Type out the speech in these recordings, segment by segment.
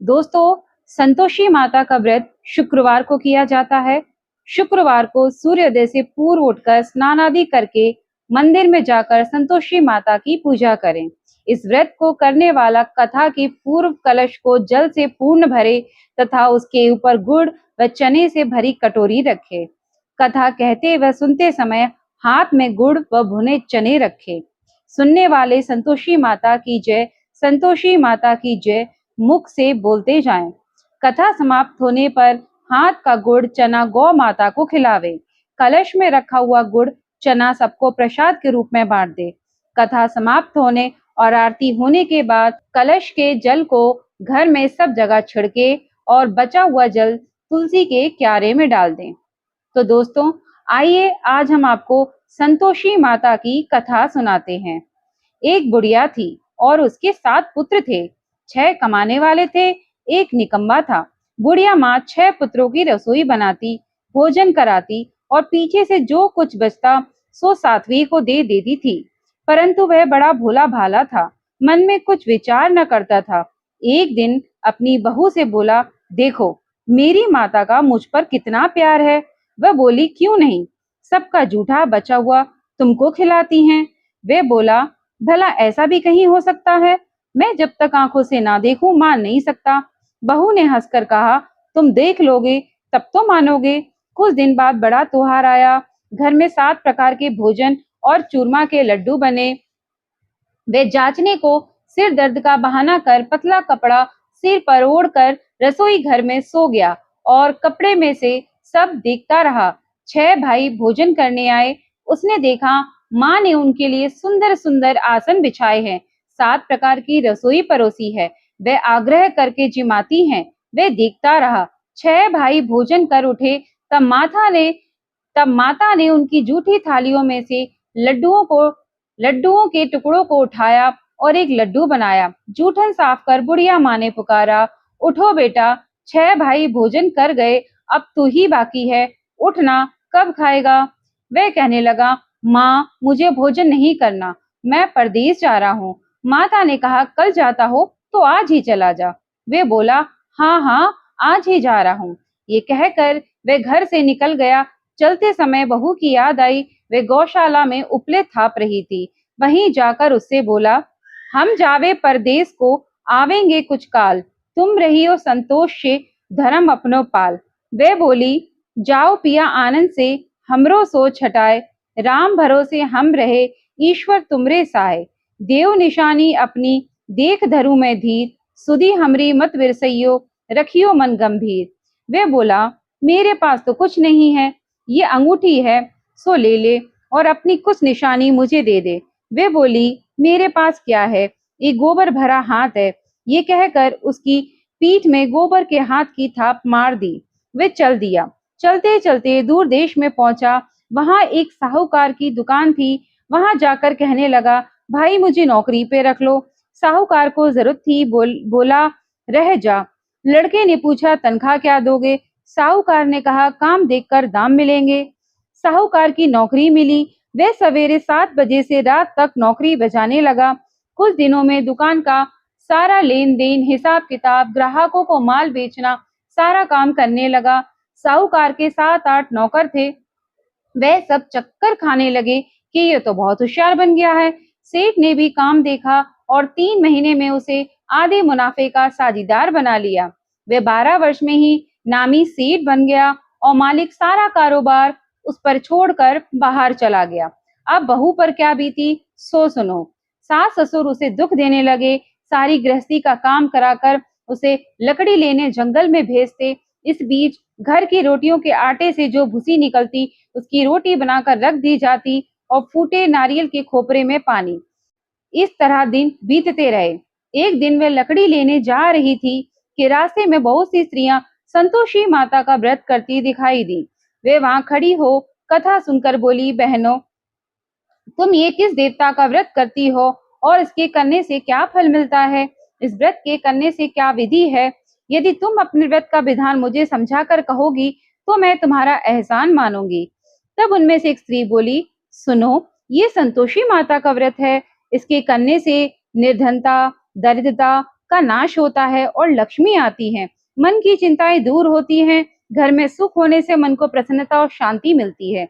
दोस्तों, संतोषी माता का व्रत शुक्रवार को किया जाता है। शुक्रवार को सूर्योदय से पूर्व उठकर स्नान आदि करके मंदिर में जाकर संतोषी माता की पूजा करें। इस व्रत को करने वाला कथा की पूर्व कलश को जल से पूर्ण भरे तथा उसके ऊपर गुड़ व चने से भरी कटोरी रखे। कथा कहते व सुनते समय हाथ में गुड़ व भुने चने रखे। सुनने वाले संतोषी माता की जय, संतोषी माता की जय मुख से बोलते जाएं। कथा समाप्त होने पर हाथ का गुड़ चना गौ माता को खिलावे। कलश में रखा हुआ गुड़ चना सबको प्रसाद के रूप में बांट दे। कथा समाप्त होने और आरती होने के बाद कलश के जल को घर में सब जगह छिड़के और बचा हुआ जल तुलसी के क्यारे में डाल दें। तो दोस्तों, आइए आज हम आपको संतोषी माता की कथा सुनाते हैं। एक बुढ़िया थी और उसके 7 पुत्र थे। 6 कमाने वाले थे, एक निकम्मा था। बुढ़िया माँ 6 पुत्रों की रसोई बनाती, भोजन कराती और पीछे से जो कुछ बचता सो सातवीं को दे देती थी। परंतु वह बड़ा भोला भाला था, मन में कुछ विचार न करता था। एक दिन अपनी बहू से बोला, देखो मेरी माता का मुझ पर कितना प्यार है। वह बोली, क्यों नहीं, सबका जूठा बचा हुआ तुमको खिलाती हैं। वे बोला, भला ऐसा भी कहीं हो सकता है? मैं जब तक आंखों से ना देखूं मान नहीं सकता। बहू ने हंसकर कहा, तुम देख लोगे तब तो मानोगे। कुछ दिन बाद बड़ा त्योहार आया। घर में 7 प्रकार के भोजन और चूरमा के लड्डू बने। वे जांचने को सिर दर्द का बहाना कर पतला कपड़ा सिर पर ओढ़कर रसोई घर में सो गया और कपड़े में से सब देखता रहा। 6 भाई भोजन करने आए। उसने देखा माँ ने उनके लिए सुंदर सुंदर आसन बिछाए हैं, 7 प्रकार की रसोई परोसी है। वे आग्रह करके जिमाती हैं। वे देखता रहा। 6 भाई भोजन कर उठे तब माता ने उनकी जूठी थालियों में से लड्डुओं के टुकड़ों को उठाया और एक लड्डू बनाया। जूठन साफ कर बुढ़िया माँ ने पुकारा, उठो बेटा, 6 भाई भोजन कर गए, अब तू ही बाकी है, उठना, कब खाएगा? वह कहने लगा, माँ मुझे भोजन नहीं करना, मैं परदेश जा रहा हूँ। माता ने कहा, कल जाता हो तो आज ही चला जा। वे बोला, हाँ हाँ आज ही जा रहा हूँ। ये कहकर वे घर से निकल गया। चलते समय बहू की याद आई। वे गौशाला में उपले थाप रही थी। वहीं जाकर उससे बोला, हम जावे परदेस को, आवेंगे कुछ काल, तुम रहियो संतोष से, धर्म अपनो पाल। वे बोली, जाओ पिया आनंद से, हमरो सोच हटाए, राम भरोसे हम रहे, ईश्वर तुमरे सहाय। देव निशानी अपनी देख धरू में धीर, सुधी हमरी मत विरसइयो, रखियो मन गंभीर। वे बोला, मेरे पास तो कुछ नहीं है, ये अंगूठी है सो ले ले और अपनी कुछ निशानी मुझे दे दे। वे बोली, मेरे पास क्या है, ये गोबर भरा हाथ है। ये कहकर उसकी पीठ में गोबर के हाथ की थाप मार दी। वे चल दिया। चलते चलते दूर देश में पहुंचा। वहां एक साहूकार की दुकान थी। वहां जाकर कहने लगा, भाई मुझे नौकरी पे रख लो। साहूकार को जरूरत थी, बोला रह जा। लड़के ने पूछा, तनख्वाह क्या दोगे? साहूकार ने कहा, काम देखकर दाम मिलेंगे। साहूकार की नौकरी मिली। वह सवेरे 7 बजे से रात तक नौकरी बजाने लगा। कुछ दिनों में दुकान का सारा लेन देन, हिसाब किताब, ग्राहकों को माल बेचना, सारा काम करने लगा। साहूकार के 7-8 नौकर थे। वह सब चक्कर खाने लगे कि ये तो बहुत होशियार बन गया है। सेठ ने भी काम देखा और 3 महीने में उसे आधे मुनाफे का साझीदार बना लिया। वे 12 वर्ष में ही नामी सेठ बन गया और मालिक सारा कारोबार उस पर छोड़कर बाहर चला गया। अब बहू पर क्या बीती सो सुनो। सास ससुर उसे दुख देने लगे। सारी गृहस्थी का काम कराकर उसे लकड़ी लेने जंगल में भेजते। इस बीच घर की रोटियों के आटे से जो भूसी निकलती उसकी रोटी बनाकर रख दी जाती और फूटे नारियल के खोपरे में पानी। इस तरह दिन बीतते रहे। एक दिन वे लकड़ी लेने जा रही थी कि रास्ते में बहुत सी स्त्रियां संतोषी माता का व्रत करती दिखाई दी। वे वहां खड़ी हो कथा सुनकर बोली, बहनों तुम ये किस देवता का व्रत करती हो और इसके करने से क्या फल मिलता है? इस व्रत के करने से क्या विधि है? यदि तुम अपने व्रत का विधान मुझे समझाकर कहोगी तो मैं तुम्हारा एहसान मानूंगी। तब उनमें से एक स्त्री बोली, सुनो, ये संतोषी माता का व्रत है। इसके करने से निर्धनता, दरिद्रता का नाश होता है और लक्ष्मी आती है। मन की चिंताएं दूर होती हैं, घर में सुख होने से मन को प्रसन्नता और शांति मिलती है।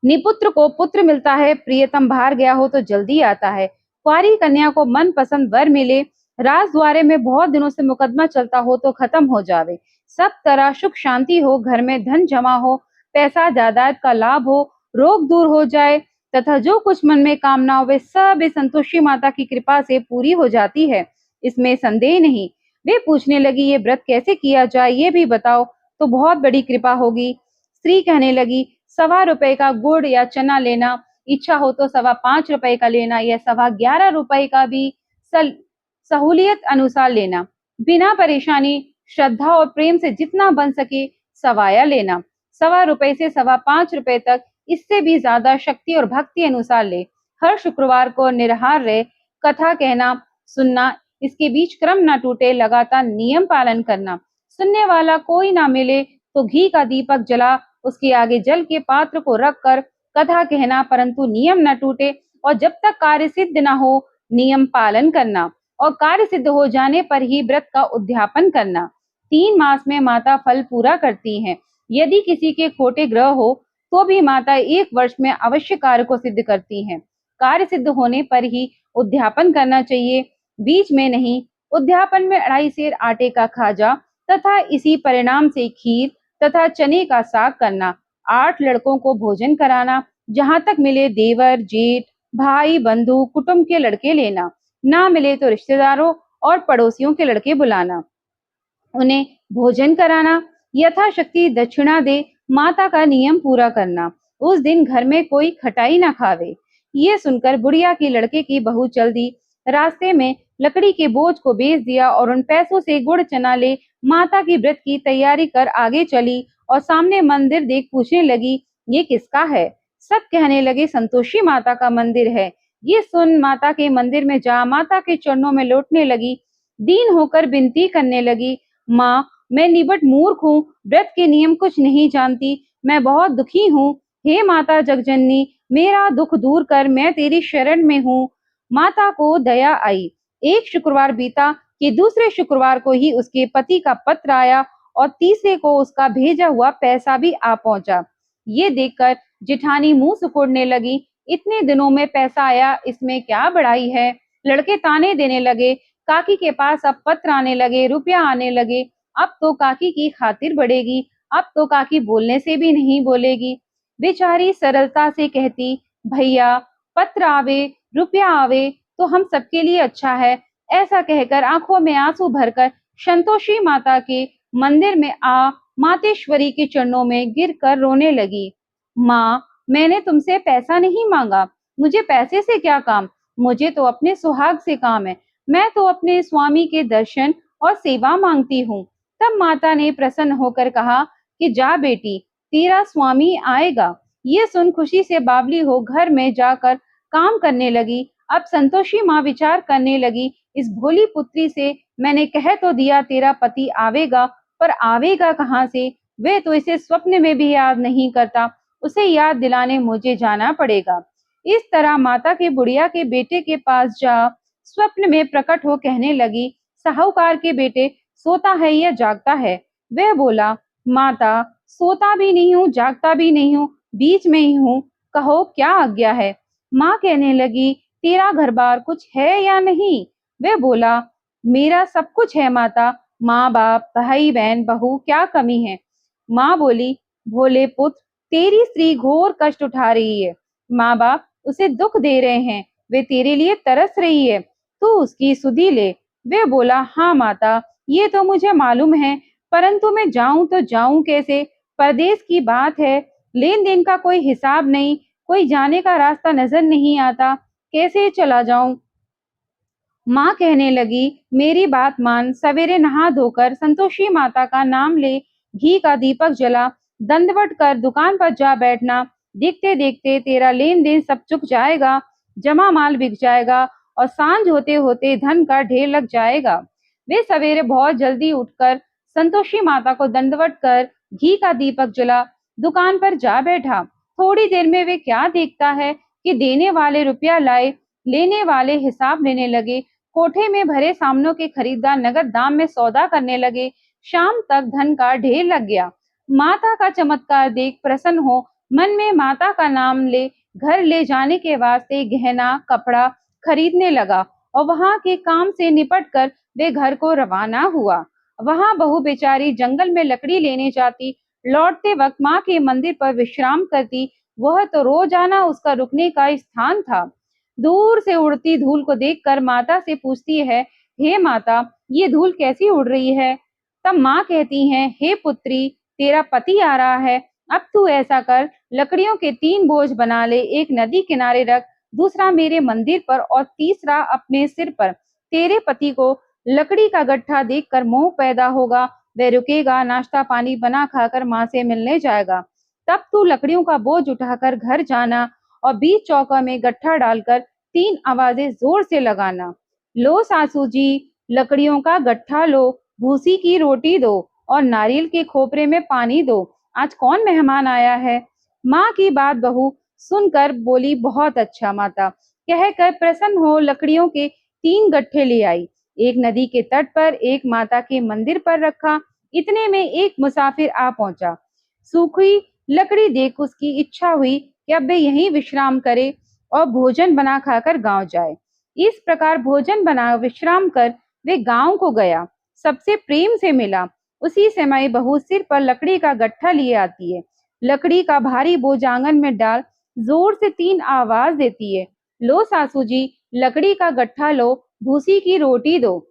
निपुत्र को पुत्र मिलता है, प्रियतम बाहर गया हो तो जल्दी आता है। कुंवारी कन्या को मनपसंद वर मिले, राज द्वारे में बहुत दिनों से मुकदमा चलता हो तो खत्म हो जावे। सब तरह सुख शांति हो, घर में धन जमा हो, पैसा जायदाद का लाभ हो, रोग दूर हो जाए तथा जो कुछ मन में कामना हो वे सब इस संतोषी माता की कृपा से पूरी हो जाती है। इसमें संदेह नहीं। वे पूछने लगी, ये व्रत कैसे किया जाए ये भी बताओ तो बहुत बड़ी कृपा होगी। स्त्री कहने लगी, ₹1.25 का गुड़ या चना लेना, इच्छा हो तो ₹5.25 का लेना या ₹11.25 का भी सहूलियत अनुसार लेना। बिना परेशानी, श्रद्धा और प्रेम से जितना बन सके सवाया लेना। ₹1.25 से ₹5.25 तक, इससे भी ज्यादा शक्ति और भक्ति अनुसार ले। हर शुक्रवार को निराहार रहे, कथा कहना सुनना, इसके बीच क्रम न टूटे, लगातार नियम पालन करना। सुनने वाला कोई ना मिले तो घी का दीपक जला उसके आगे जल के पात्र को रखकर कथा कहना, परंतु नियम न टूटे और जब तक कार्य सिद्ध न हो नियम पालन करना और कार्य सिद्ध हो जाने पर ही व्रत का उद्यापन करना। 3 मास में माता फल पूरा करती हैं। यदि किसी के खोटे ग्रह हो तो भी माता 1 वर्ष में अवश्य कार्य को सिद्ध करती हैं। कार्य सिद्ध होने पर ही उद्यापन करना चाहिए, बीच में नहीं। उद्यापन में 2.5 सेर आटे का खाजा तथा इसी परिणाम से खीर तथा चने का साग करना। 8 लड़कों को भोजन कराना, जहाँ तक मिले देवर, जेठ, भाई, बंधु, कुटुंब के लड़के लेना, ना मिले तो रिश्तेदारों और पड़ोसियों के लड़के बुलाना, उन्हें भोजन कराना, यथाशक्ति दक्षिणा दे, माता का नियम पूरा करना। उस दिन घर में कोई खटाई ना खावे। ये सुनकर बुढ़िया की लड़के की बहू चल दी। रास्ते में लकड़ी के बोझ को बेच दिया और उन पैसों से गुड़ चना ले माता की व्रत की तैयारी कर आगे चली और सामने मंदिर देख पूछने लगी, ये किसका है? सब कहने लगे, संतोषी माता का मंदिर है। ये सुन माता के मंदिर में जा माता के चरणों में लौटने लगी, दीन होकर विनती करने लगी, माँ मैं निबट मूर्ख हूँ, व्रत के नियम कुछ नहीं जानती, मैं बहुत दुखी हूँ। हे माता जगजननी, मेरा दुख दूर कर, मैं तेरी शरण में हूँ। माता को दया आई। एक शुक्रवार बीता कि दूसरे शुक्रवार को ही उसके पति का पत्र आया और तीसरे को उसका भेजा हुआ पैसा भी आ पहुंचा। ये देखकर जिठानी मुंह सिकुड़ने लगी, इतने दिनों में पैसा आया, इसमें क्या बड़ाई है। लड़के ताने देने लगे, काकी के पास अब पत्र आने लगे, रुपया आने लगे, अब तो काकी की खातिर बढ़ेगी, अब तो काकी बोलने से भी नहीं बोलेगी। बेचारी सरलता से कहती, भैया पत्र आवे, रुपया आवे तो हम सबके लिए अच्छा है। ऐसा कहकर आंखों में आंसू भरकर संतोषी माता के मंदिर में आ मातेश्वरी के चरणों में गिरकर रोने लगी। माँ, मैंने तुमसे पैसा नहीं मांगा, मुझे पैसे से क्या काम, मुझे तो अपने सुहाग से काम है। मैं तो अपने स्वामी के दर्शन और सेवा मांगती हूँ। तब माता ने प्रसन्न होकर कहा कि जा बेटी, तेरा स्वामी आएगा। ये सुन खुशी से बावली हो घर में जाकर काम करने लगी। अब संतोषी माँ विचार करने लगी, इस भोली पुत्री से मैंने कह तो दिया तेरा पति आवेगा, पर आवेगा कहाँ से? वे तो इसे स्वप्न में भी याद नहीं करता, उसे याद दिलाने मुझे जाना पड़ेगा। इस तरह माता के बुढ़िया के बेटे के पास जा स्वप्न में प्रकट हो कहने लगी, साहूकार के बेटे, सोता है या जागता है? वह बोला, माता सोता भी नहीं हूँ जागता भी नहीं हूँ, बीच में ही हूँ, कहो क्या आज्ञा है। माँ कहने लगी, तेरा घर बार कुछ है या नहीं? वह बोला, मेरा सब कुछ है माता, माँ बाप भाई बहन बहू, क्या कमी है? माँ बोली, भोले पुत्र, तेरी स्त्री घोर कष्ट उठा रही है, माँ बाप उसे दुख दे रहे हैं, वे तेरे लिए तरस रही है, तू उसकी सुधि ले। वे बोला, हाँ माता, ये तो मुझे मालूम है, परंतु मैं जाऊं तो जाऊं कैसे? परदेश की बात है, लेन देन का कोई हिसाब नहीं, कोई जाने का रास्ता नजर नहीं आता, कैसे चला जाऊं? माँ कहने लगी, मेरी बात मान, सवेरे नहा धोकर संतोषी माता का नाम ले, घी का दीपक जला, दंडवत कर दुकान पर जा बैठना। देखते देखते तेरा लेन देन सब चुक जाएगा, जमा माल बिक जाएगा और सांझ होते होते धन का ढेर लग जाएगा। वे सवेरे बहुत जल्दी उठकर संतोषी माता को दंडवत कर घी का दीपक जला दुकान पर जा बैठा। थोड़ी देर में वे क्या देखता है कि देने वाले रुपया लाए, लेने वाले हिसाब लेने लगे, कोठे में भरे सामानों के खरीदार नगद दाम में सौदा करने लगे। शाम तक धन का ढेर लग गया। माता का चमत्कार देख प्रसन्न हो मन में माता का नाम ले घर ले जाने के वास्ते गहना कपड़ा खरीदने लगा और वहां के काम से निपट कर वे घर को रवाना हुआ। वहां बहू बेचारी जंगल में लकड़ी लेने जाती, लौटते वक्त माँ के मंदिर पर विश्राम करती। वह तो रोजाना उसका रुकने का स्थान था। दूर से उड़ती धूल को देखकर माता से पूछती है, हे माता, ये धूल कैसी उड़ रही है? तब माँ कहती है, हे पुत्री, तेरा पति आ रहा है। अब तू ऐसा कर, लकड़ियों के 3 बोझ बना ले, एक नदी किनारे रख, दूसरा मेरे मंदिर पर और तीसरा अपने सिर पर। तेरे पति को लकड़ी का गट्ठा देखकर मोह पैदा होगा, वह रुकेगा, नाश्ता पानी बना खाकर माँ से मिलने जाएगा। तब तू लकड़ियों का बोझ उठाकर घर जाना और बीच चौका में गट्ठा डालकर 3 आवाजें जोर से लगाना। लो सासू जी, लकड़ियों का गट्ठा लो, भूसी की रोटी दो और नारियल के खोपरे में पानी दो। आज कौन मेहमान आया है? माँ की बात बहू सुनकर बोली, बहुत अच्छा माता। कहकर प्रसन्न हो लकड़ियों के 3 गट्ठे ले आई। एक नदी के तट पर, एक माता के मंदिर पर रखा। इतने में एक मुसाफिर आ पहुंचा। सूखी लकड़ी देख उसकी इच्छा हुई कि अब वे यहीं विश्राम करे और भोजन बना खाकर गांव जाए। इस प्रकार भोजन बना विश्राम कर वे गांव को गया, सबसे प्रेम से मिला। उसी समय बहू सिर पर लकड़ी का गट्ठा लिए आती है। लकड़ी का भारी बोझ आंगन में डाल जोर से 3 आवाज देती है, लो सासू जी, लकड़ी का गट्ठा लो, भूसी की रोटी दो,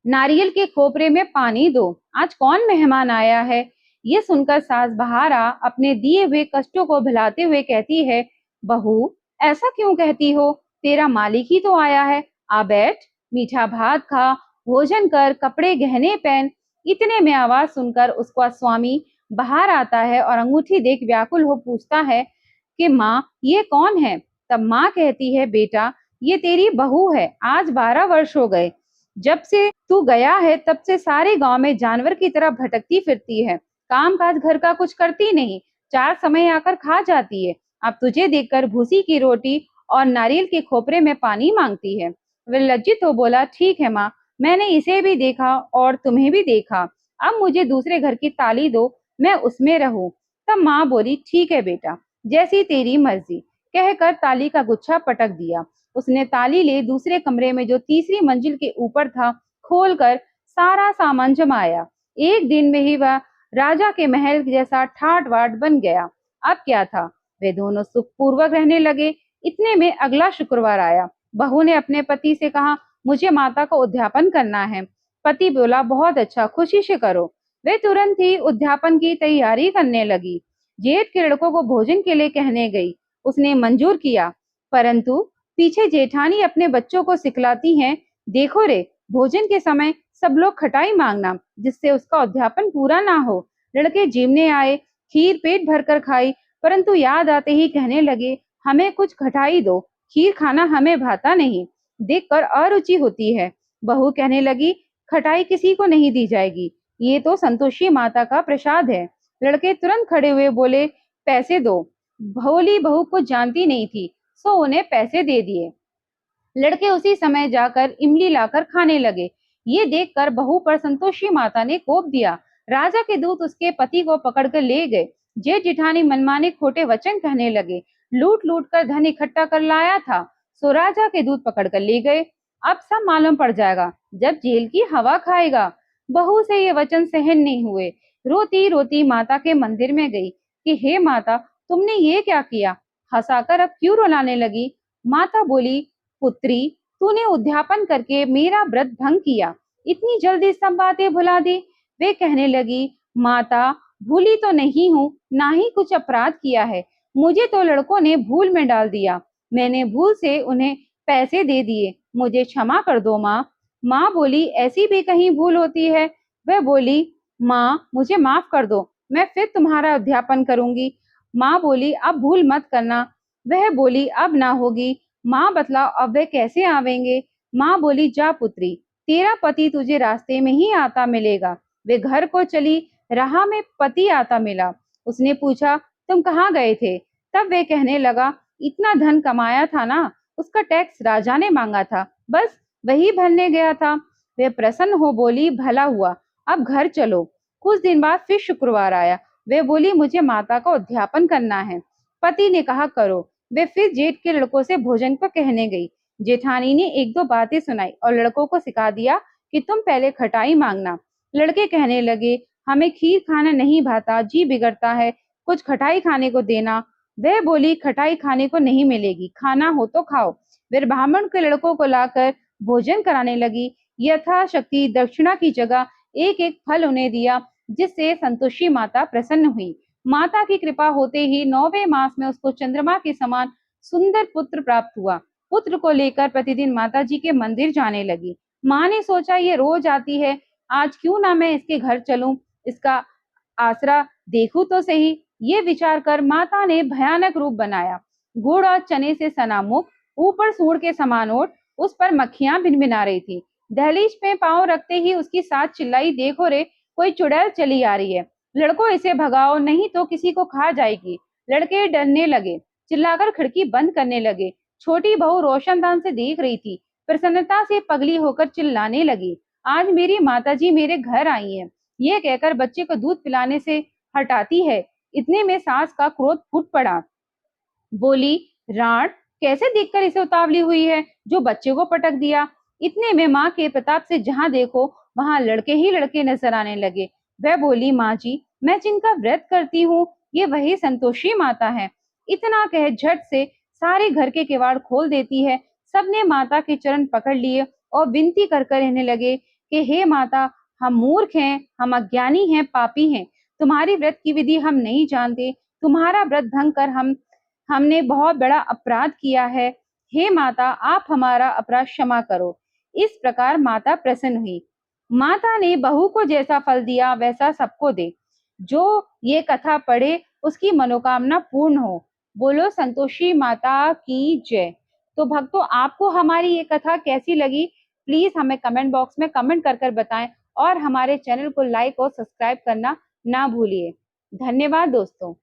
नारियल के खोपरे में पानी दो। आज कौन मेहमान आया है? ये सुनकर सास बहारा अपने दिए हुए कष्टों को भुलाते हुए कहती है, बहू, ऐसा क्यों कहती हो? तेरा मालिक ही तो आया है। आ बैठ, मीठा भात खा, भोजन कर, कपड़े गहने पहन। इतने में आवाज सुनकर उसका स्वामी बाहर आता है और अंगूठी देख व्याकुल हो पूछता है कि माँ, ये कौन है? तब माँ कहती है, बेटा, ये तेरी बहू है। आज 12 वर्ष हो गए जब से तू गया है, तब से सारे गांव में जानवर की तरह भटकती फिरती है। काम काज घर का कुछ करती नहीं, 4 समय आकर खा जाती है। अब तुझे देखकर भूसी की रोटी और नारियल के खोपरे में पानी मांगती है। वह लज्जित हो बोला, ठीक है माँ, मैंने इसे भी देखा और तुम्हें भी देखा। अब मुझे दूसरे घर की ताली दो, मैं उसमें रहूं। तब माँ बोली, ठीक है बेटा, जैसी तेरी मर्जी। कहकर ताली का गुच्छा पटक दिया। उसने ताली ले दूसरे कमरे में जो तीसरी मंजिल के ऊपर था खोलकर सारा सामान जमाया। एक दिन में ही वह राजा के महल जैसा ठाट बाट बन गया। अब क्या था, वे दोनों सुखपूर्वक रहने लगे। इतने में अगला शुक्रवार आया। बहू ने अपने पति से कहा, मुझे माता का उद्यापन करना है। पति बोला, बहुत अच्छा, खुशी से करो। वे तुरंत ही उद्यापन की तैयारी करने लगी। जेठ के लड़कों को भोजन के लिए कहने गई। उसने मंजूर किया, परंतु पीछे जेठानी अपने बच्चों को सिखलाती हैं, देखो रे, भोजन के समय सब लोग खटाई मांगना, जिससे उसका उद्यापन पूरा ना हो। लड़के जीवने आए, खीर पेट भरकर खाई, परंतु याद आते ही कहने लगे, हमें कुछ खटाई दो, खीर खाना हमें भाता नहीं, देखकर अरुचि होती है। बहू कहने लगी, खटाई किसी को नहीं दी जाएगी, ये तो संतोषी माता का प्रसाद है। लड़के तुरंत खड़े हुए बोले, पैसे दो। भोली बहू कुछ जानती नहीं थी, सो उन्हें पैसे दे दिए। लड़के उसी समय जाकर इमली लाकर खाने लगे। ये देखकर बहू पर संतोषी माता ने कोप दिया। राजा के दूत उसके पति को पकड़कर ले गए। जेठ जिठानी मनमाने खोटे वचन कहने लगे। लूट लूट कर धन इकट्ठा कर लाया था, सो राजा के दूत पकड़कर ले गए। अब सब मालूम पड़ जाएगा जब जेल की हवा खाएगा। बहू से ये वचन सहन नहीं हुए। रोती रोती माता के मंदिर में गई कि हे माता, तुमने ये क्या किया? हंसाकर अब क्यों रुलाने लगी? माता बोली, पुत्री, तूने उद्यापन करके मेरा व्रत भंग किया, इतनी जल्दी सब बातें भुला दी। वे कहने लगी, माता, भूली तो नहीं हूँ, ना ही कुछ अपराध किया है। मुझे तो लड़कों ने भूल में डाल दिया, मैंने भूल से उन्हें पैसे दे दिए, मुझे क्षमा कर दो माँ। माँ बोली, ऐसी भी कहीं भूल होती है? वह बोली, माँ, मुझे माफ कर दो, मैं फिर तुम्हारा अध्यापन करूंगी। माँ बोली, अब भूल मत करना। वह बोली, अब ना होगी। माँ बतलाओ, अब वे कैसे आवेंगे? माँ बोली, जा पुत्री, तेरा पति तुझे रास्ते में ही आता मिलेगा। वे घर को चली। राह में पति आता मिला। उसने पूछा, तुम कहाँ गए थे? तब वे कहने लगा, इतना धन कमाया था ना, उसका टैक्स राजा ने मांगा था, बस वही भरने गया था। वे प्रसन्न हो बोली, भला हुआ, अब घर चलो। कुछ दिन बाद फिर शुक्रवार आया। वे बोली, मुझे माता का उद्यापन करना है। पति ने कहा, करो। वे फिर जेठ के लड़कों से भोजन को कहने गई। जेठानी ने एक दो बातें सुनाई और लड़कों को सिखा दिया कि तुम पहले खटाई मांगना। लड़के कहने लगे, हमें खीर खाना नहीं भाता, जी बिगड़ता है, कुछ खटाई खाने को देना। वह बोली, खटाई खाने को नहीं मिलेगी, खाना हो तो खाओ। फिर ब्राह्मण के लड़कों को लाकर भोजन कराने लगी। यथाशक्ति दक्षिणा की जगह एक एक फल उन्हें दिया, जिससे संतोषी माता प्रसन्न हुई। माता की कृपा होते ही 9वें मास में उसको चंद्रमा के समान सुंदर पुत्र प्राप्त हुआ। पुत्र को लेकर प्रतिदिन माता जी के मंदिर जाने लगी। माँ ने सोचा, ये रोज आती है, आज क्यों ना मैं इसके घर चलूं, इसका आसरा देखूं तो सही। ये विचार कर माता ने भयानक रूप बनाया। गुड़ और चने से सना मुख, ऊपर सूंड के समान ओठ, उस पर मक्खियां भिनभिना रही थी। दहलीज पे पांव रखते ही उसकी सास चिल्लाई, देखो रे, कोई चुड़ैल चली आ रही है, लड़कों इसे भगाओ, नहीं तो किसी को खा जाएगी। लड़के डरने लगे, चिल्लाकर खिड़की बंद करने लगे। छोटी बहू रोशनदान से देख रही थी, प्रसन्नता से पगली होकर चिल्लाने लगी, आज मेरी माताजी मेरे घर आई है। ये कहकर बच्चे को दूध पिलाने से हटाती है। इतने में सास का क्रोध फूट पड़ा। बोली, राण, कैसे देखकर इसे उतावली हुई है, जो बच्चे को पटक दिया। इतने में माँ के प्रताप से जहां देखो वहां लड़के ही लड़के नजर आने लगे। वह बोली, माँ जी, मैं जिनका व्रत करती हूँ, ये वही संतोषी माता है। इतना कह झट से सारे घर के किवाड़ खोल देती है। सबने माता के चरण पकड़ लिए और विनती कर कर कहने लगे कि हे माता, हम मूर्ख हैं, हम अज्ञानी हैं, पापी हैं, तुम्हारी व्रत की विधि हम नहीं जानते, तुम्हारा व्रत भंग कर हमने बहुत बड़ा अपराध किया है। हे माता, आप हमारा अपराध क्षमा करो। इस प्रकार माता प्रसन्न हुई। माता ने बहू को जैसा फल दिया वैसा सबको दे। जो ये कथा पढ़े उसकी मनोकामना पूर्ण हो। बोलो संतोषी माता की जय। तो भक्तों, आपको हमारी ये कथा कैसी लगी, प्लीज हमें कमेंट बॉक्स में कमेंट कर कर बताएं और हमारे चैनल को लाइक और सब्सक्राइब करना ना भूलिए। धन्यवाद दोस्तों।